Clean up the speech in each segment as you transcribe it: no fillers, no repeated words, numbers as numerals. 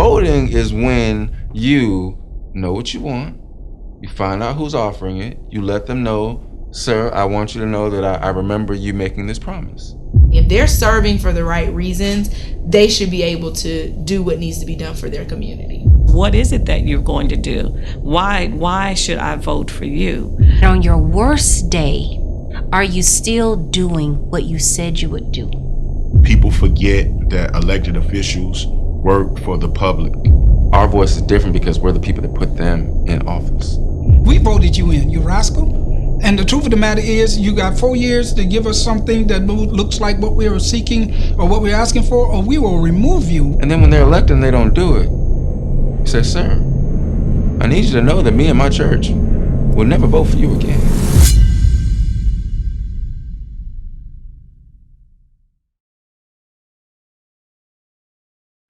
Voting is when you know what you want, you find out who's offering it, you let them know, sir, I want you to know that I remember you making this promise. If they're serving for the right reasons, they should be able to do what needs to be done for their community. What is it that you're going to do? Why should I vote for you? On your worst day, are you still doing what you said you would do? People forget that elected officials work for the public. Our voice is different because we're the people that put them in office. We voted you in, you rascal. And the truth of the matter is, you got 4 years to give us something that looks like what we are seeking or what we're asking for, or we will remove you. And then when they're elected and they don't do it, he says, sir, I need you to know that me and my church will never vote for you again.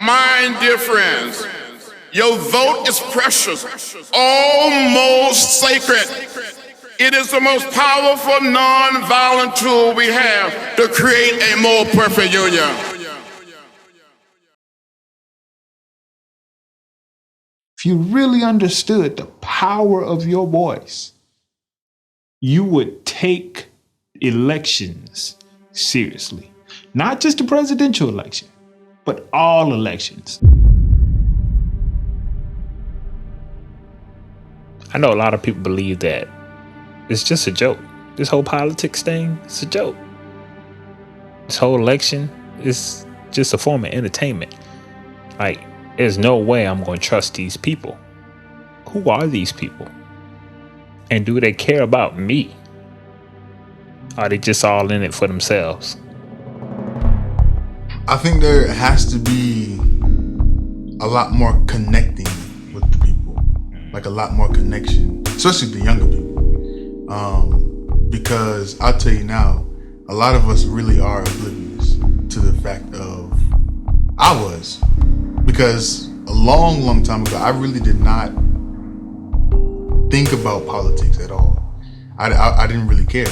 My dear friends, your vote is precious, almost sacred. It is the most powerful non-violent tool we have to create a more perfect union. If you really understood the power of your voice, you would take elections seriously. Not just the presidential election, but all elections. I know a lot of people believe that it's just a joke. This whole politics thing, it's a joke. This whole election is just a form of entertainment. Like, there's no way I'm going to trust these people. Who are these people? And do they care about me? Are they just all in it for themselves? I think there has to be a lot more connecting with the people, like a lot more connection, especially the younger people. Because I'll tell you now, a lot of us really are oblivious to the fact of, I was, because a long time ago, I really did not think about politics at all. I didn't really care.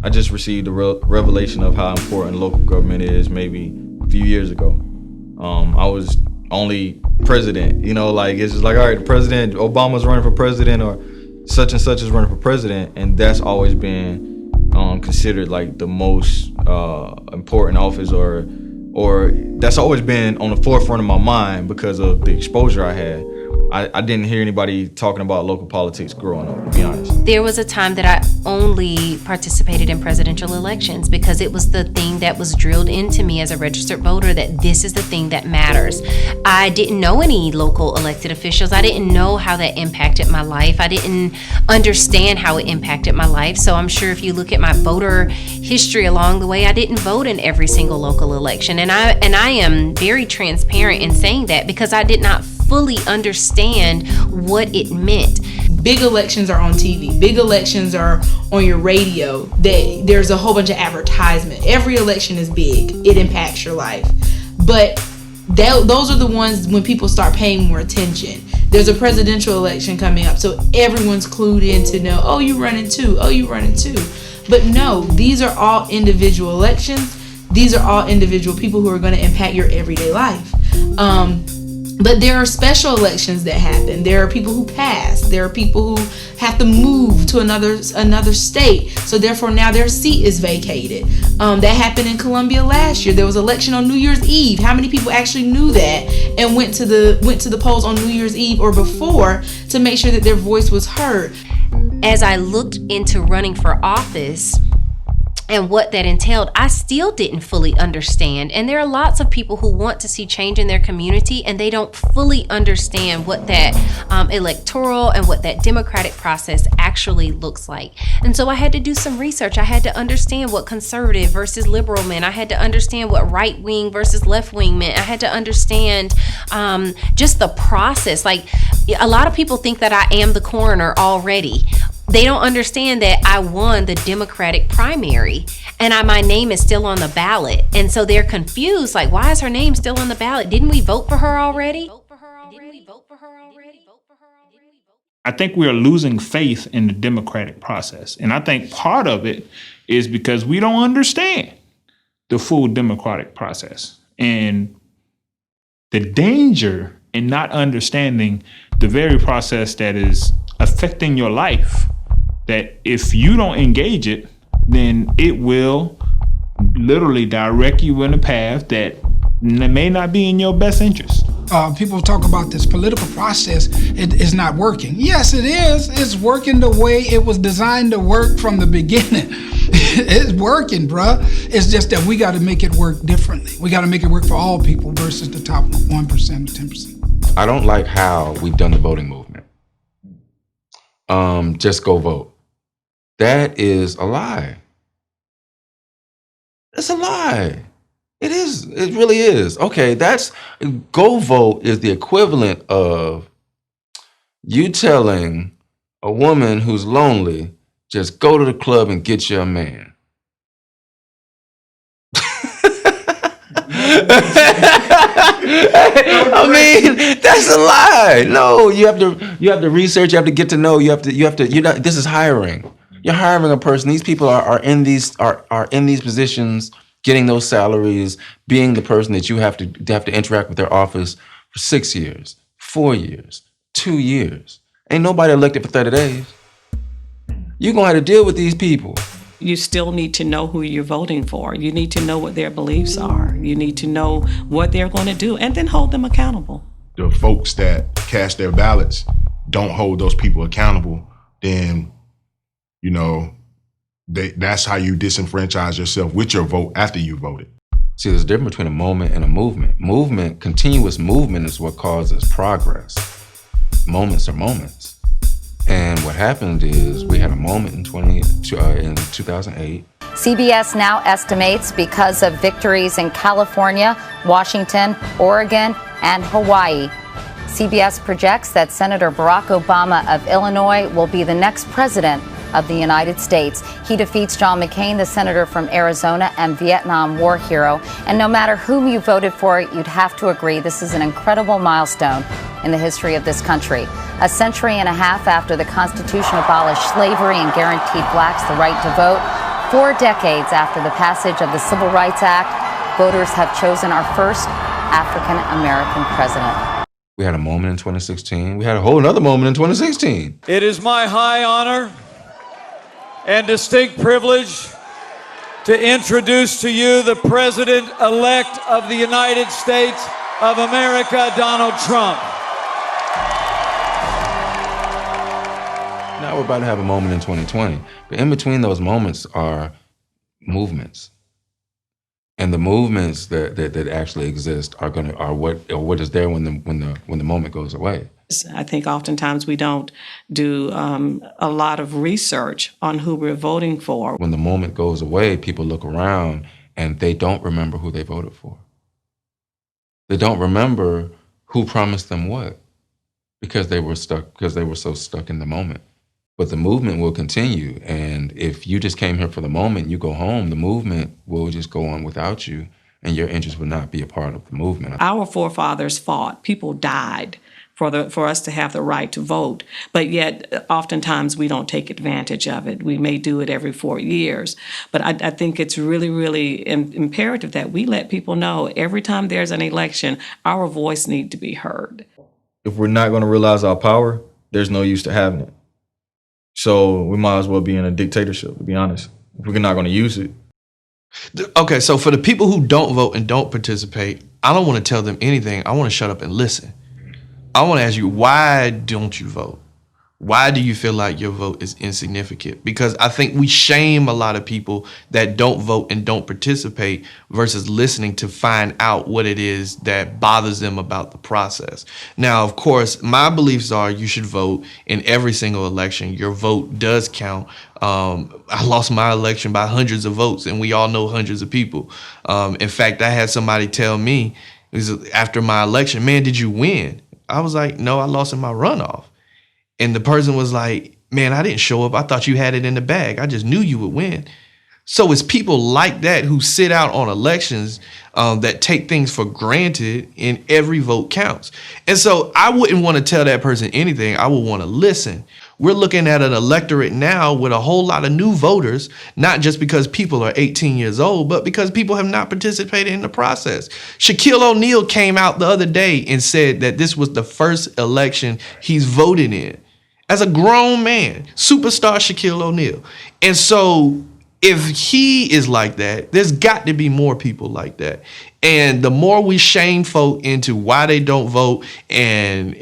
I just received a revelation of how important local government is maybe a few years ago. I was only president, it's just like, all right, President Obama's running for president or such and such is running for president, and that's always been considered like the most important office or that's always been on the forefront of my mind because of the exposure I had. I didn't hear anybody talking about local politics growing up, to be honest. There was a time that I only participated in presidential elections because it was the thing that was drilled into me as a registered voter, that this is the thing that matters. I didn't know any local elected officials. I didn't know how that impacted my life. I didn't understand how it impacted my life. So I'm sure if you look at my voter history along the way, I didn't vote in every single local election. And I am very transparent in saying that because I did not fully understand what it meant. Big elections are on TV. Big elections are on your radio. There's a whole bunch of advertisement. Every election is big. It impacts your life. But those are the ones when people start paying more attention. There's a presidential election coming up, so everyone's clued in to know, oh, you're running too. Oh, you're running too. But no, these are all individual elections. These are all individual people who are going to impact your everyday life. But there are special elections that happen. There are people who pass. There are people who have to move to another state. So therefore now their seat is vacated. That happened in Columbia last year. There was an election on New Year's Eve. How many people actually knew that and went to the polls on New Year's Eve or before to make sure that their voice was heard? As I looked into running for office and what that entailed, I still didn't fully understand. And there are lots of people who want to see change in their community, and they don't fully understand what that electoral and what that democratic process actually looks like. And so I had to do some research. I had to understand what conservative versus liberal meant. I had to understand what right wing versus left wing meant. I had to understand just the process. Like, a lot of people think that I am the coroner already. They don't understand that I won the Democratic primary and my name is still on the ballot. And so they're confused, like, why is her name still on the ballot? Didn't we vote for her already? I think we are losing faith in the democratic process. And I think part of it is because we don't understand the full democratic process. And the danger and not understanding the very process that is affecting your life, that if you don't engage it, then it will literally direct you in a path that may not be in your best interest. People talk about this political process. It is not working. Yes, it is. It's working the way it was designed to work from the beginning. It's working, bruh. It's just that we got to make it work differently. We got to make it work for all people versus the top 1% or 10%. I don't like how we've done the voting movement. Just go vote. That is a lie. It's a lie. It is. It really is. Okay, go vote is the equivalent of you telling a woman who's lonely, just go to the club and get you a man. I mean, that's a lie. No, you have to research, you have to get to know, this is hiring. You're hiring a person. These people are in these positions, getting those salaries, being the person that you have to interact with their office for 6 years, 4 years, 2 years. Ain't nobody elected for 30 days. You're going to have to deal with these people. You still need to know who you're voting for. You need to know what their beliefs are. You need to know what they're going to do, and then hold them accountable. The folks that cast their ballots don't hold those people accountable, then, that's how you disenfranchise yourself with your vote after you voted. See, there's a difference between a moment and a movement. Continuous movement is what causes progress. Moments are moments. And what happened is we had a moment in 2008. CBS now estimates because of victories in California, Washington, Oregon, and Hawaii. CBS projects that Senator Barack Obama of Illinois will be the next president of the United States. He defeats John McCain, the senator from Arizona and Vietnam War hero. And no matter whom you voted for, you'd have to agree this is an incredible milestone in the history of this country. A century and a half after the Constitution abolished slavery and guaranteed blacks the right to vote, 4 decades after the passage of the Civil Rights Act, voters have chosen our first African-American president. We had a moment in 2016. We had a whole other moment in 2016. It is my high honor and distinct privilege to introduce to you the President-elect of the United States of America, Donald Trump. Now we're about to have a moment in 2020. But in between those moments are movements. And the movements that actually exist are what is there when the moment goes away. I think oftentimes we don't do a lot of research on who we're voting for. When the moment goes away, people look around and they don't remember who they voted for. They don't remember who promised them what, because they were so stuck in the moment. But the movement will continue, and if you just came here for the moment, you go home, the movement will just go on without you, and your interest would not be a part of the movement. Our forefathers fought. People died for us to have the right to vote, but yet oftentimes we don't take advantage of it. We may do it every 4 years, but I think it's really, really imperative that we let people know every time there's an election, our voice needs to be heard. If we're not going to realize our power, there's no use to having it. So we might as well be in a dictatorship, to be honest, if we're not going to use it. Okay, so for the people who don't vote and don't participate, I don't want to tell them anything. I want to shut up and listen. I want to ask you, why don't you vote? Why do you feel like your vote is insignificant? Because I think we shame a lot of people that don't vote and don't participate versus listening to find out what it is that bothers them about the process. Now, of course, my beliefs are you should vote in every single election. Your vote does count. I lost my election by hundreds of votes, and we all know hundreds of people. In fact, I had somebody tell me after my election, man, did you win? I was like, no, I lost in my runoff. And the person was like, man, I didn't show up. I thought you had it in the bag. I just knew you would win. So it's people like that who sit out on elections that take things for granted, and every vote counts. And so I wouldn't want to tell that person anything. I would want to listen. We're looking at an electorate now with a whole lot of new voters, not just because people are 18 years old, but because people have not participated in the process. Shaquille O'Neal came out the other day and said that this was the first election he's voted in. As a grown man, superstar Shaquille O'Neal. And so if he is like that, there's got to be more people like that. And the more we shame folk into why they don't vote and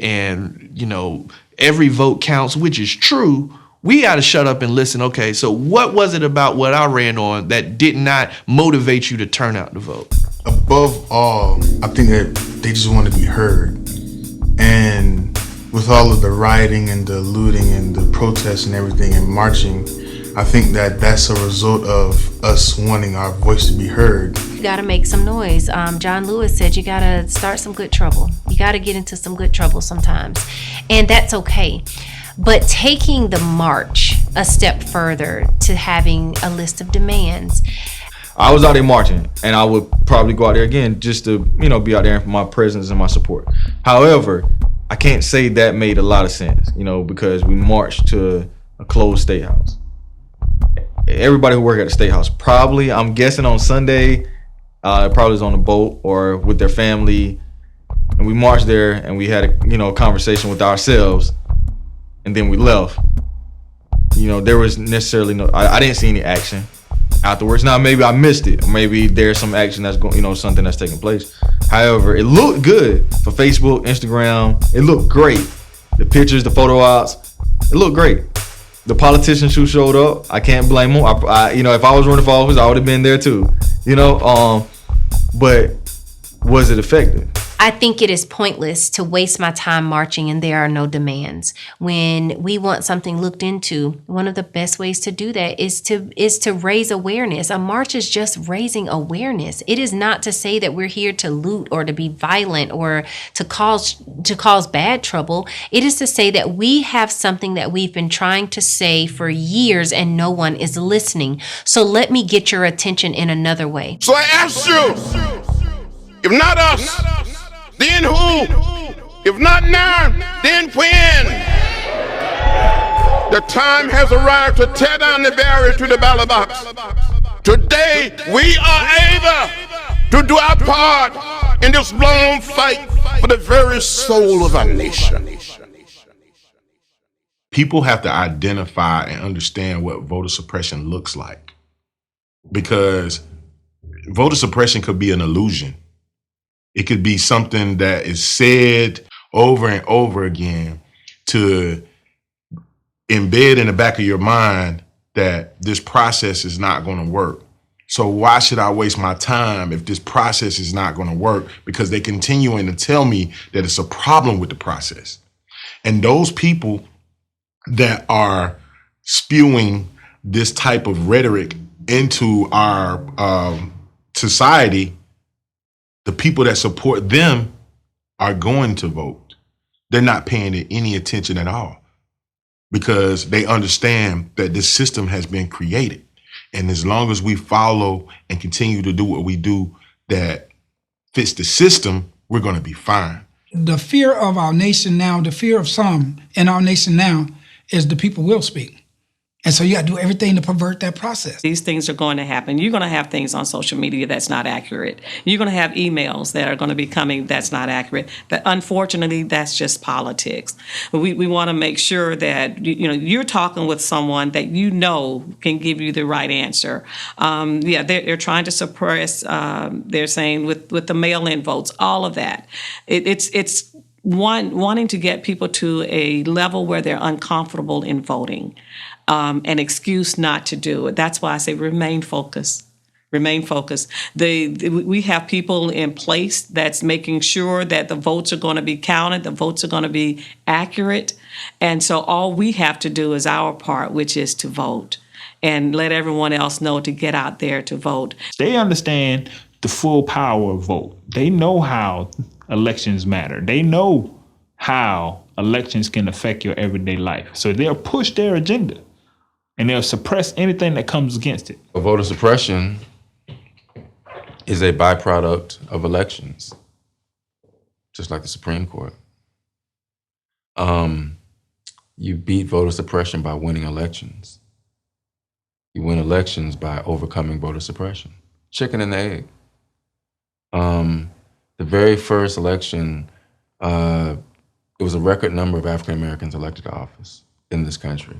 you know, every vote counts, which is true, we got to shut up and listen. Okay, so what was it about what I ran on that did not motivate you to turn out to vote? Above all, I think that they just want to be heard. And with all of the rioting and the looting and the protests and everything and marching, I think that that's a result of us wanting our voice to be heard. You gotta make some noise. John Lewis said you gotta start some good trouble. You gotta get into some good trouble sometimes. And that's okay. But taking the march a step further to having a list of demands. I was out there marching, and I would probably go out there again just to, you know, be out there for my presence and my support. However, I can't say that made a lot of sense, you know, because we marched to a closed state house. Everybody who worked at the state house probably, I'm guessing on Sunday, probably was on a boat or with their family, and we marched there and we had a, you know, conversation with ourselves, and then we left. You know, there was necessarily no, I didn't see any action afterwards. Now maybe I missed it, or maybe there's some action that's going, you know, something that's taking place. However, it looked good for Facebook, Instagram. It looked great. The pictures, the photo ops, it looked great. The politicians who showed up, I can't blame them. I you know, if I was running for office, I would have been there too. You know, but was it effective? I think it is pointless to waste my time marching and there are no demands. When we want something looked into, one of the best ways to do that is to raise awareness. A march is just raising awareness. It is not to say that we're here to loot or to be violent or to cause bad trouble. It is to say that we have something that we've been trying to say for years and no one is listening. So let me get your attention in another way. So I ask you, if not us, then who? If not now, then when? The time has arrived to tear down the barrier to the ballot box. Today, we are able to do our part in this long fight for the very soul of our nation. People have to identify and understand what voter suppression looks like, because voter suppression could be an illusion. It could be something that is said over and over again to embed in the back of your mind that this process is not going to work. So why should I waste my time if this process is not going to work? Because they continuing to tell me that it's a problem with the process. And those people that are spewing this type of rhetoric into our society, the people that support them are going to vote. They're not paying it any attention at all, because they understand that this system has been created. And as long as we follow and continue to do what we do that fits the system, we're going to be fine. The fear of our nation now, the fear of some in our nation now, is the people will speak. And so you got to do everything to pervert that process. These things are going to happen. You're going to have things on social media that's not accurate. You're going to have emails that are going to be coming that's not accurate. But unfortunately, that's just politics. But we want to make sure that you're talking with someone that you know can give you the right answer. They're trying to suppress. They're saying with the mail-in votes, all of that. It's wanting to get people to a level where they're uncomfortable in voting. An excuse not to do it. That's why I say remain focused. Remain focused. We have people in place that's making sure that the votes are going to be counted, the votes are going to be accurate. And so all we have to do is our part, which is to vote and let everyone else know to get out there to vote. They understand the full power of vote. They know how elections matter. They know how elections can affect your everyday life. So they'll push their agenda. And they'll suppress anything that comes against it. Voter suppression is a byproduct of elections, just like the Supreme Court. You beat voter suppression by winning elections. You win elections by overcoming voter suppression. Chicken and the egg. The very first election, it was a record number of African Americans elected to office in this country.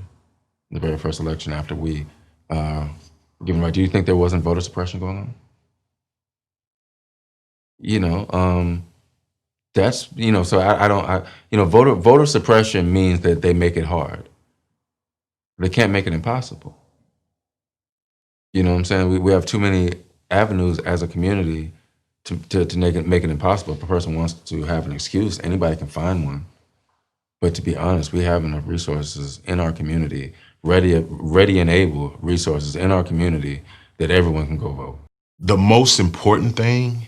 The very first election after we were given right. Do you think there wasn't voter suppression going on? That's, so voter suppression means that they make it hard. They can't make it impossible. You know what I'm saying? We have too many avenues as a community to make it impossible. If a person wants to have an excuse, anybody can find one. But to be honest, we have enough resources in our community, ready and able resources in our community that everyone can go vote. The most important thing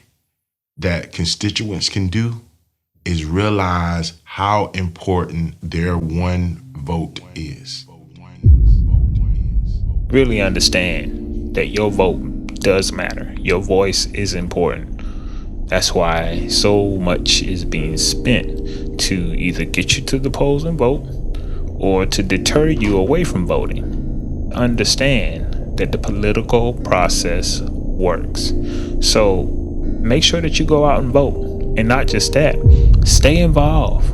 that constituents can do is realize how important their one vote is. Really understand that your vote does matter. Your voice is important. That's why so much is being spent to either get you to the polls and vote or to deter you away from voting. Understand that the political process works. So make sure that you go out and vote. And not just that, stay involved.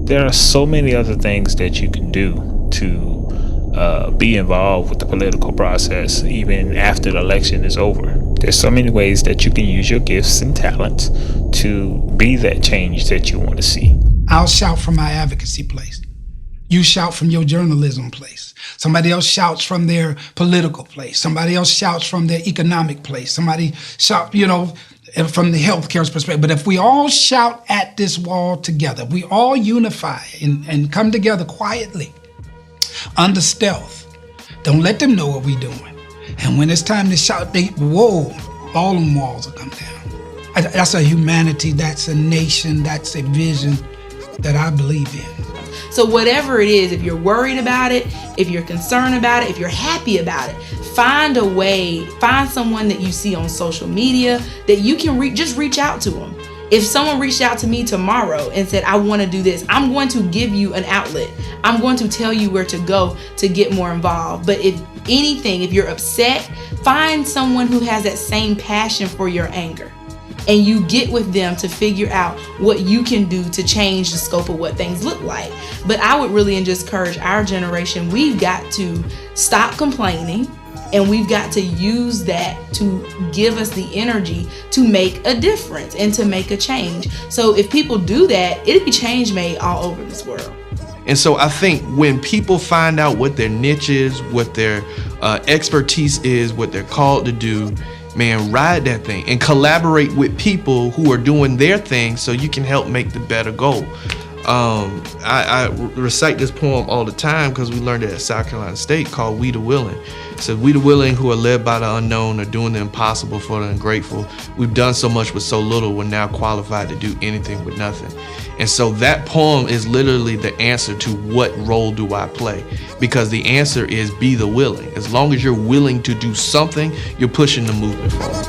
There are so many other things that you can do to be involved with the political process even after the election is over. There's so many ways that you can use your gifts and talents to be that change that you want to see. I'll shout from my advocacy place. You shout from your journalism place. Somebody else shouts from their political place. Somebody else shouts from their economic place. Somebody shouts, from the healthcare perspective. But if we all shout at this wall together, we all unify and come together quietly, under stealth. Don't let them know what we're doing. And when it's time to shout, all them walls will come down. That's a humanity, that's a nation, that's a vision that I believe in. So whatever it is, if you're worried about it, if you're concerned about it, if you're happy about it, find a way, find someone that you see on social media that you can just reach out to them. If someone reached out to me tomorrow and said, I want to do this, I'm going to give you an outlet. I'm going to tell you where to go to get more involved. But if you're upset, find someone who has that same passion for your anger. And you get with them to figure out what you can do to change the scope of what things look like. But I would really just encourage our generation, we've got to stop complaining, and we've got to use that to give us the energy to make a difference and to make a change. So if people do that, it'll be change made all over this world. And so I think when people find out what their niche is, what their expertise is, what they're called to do, man, ride that thing and collaborate with people who are doing their thing so you can help make the better goal. I recite this poem all the time because we learned it at South Carolina State, called We the Willing. It says, we the willing who are led by the unknown are doing the impossible for the ungrateful. We've done so much with so little, we're now qualified to do anything with nothing. And so that poem is literally the answer to what role do I play? Because the answer is be the willing. As long as you're willing to do something, you're pushing the movement forward.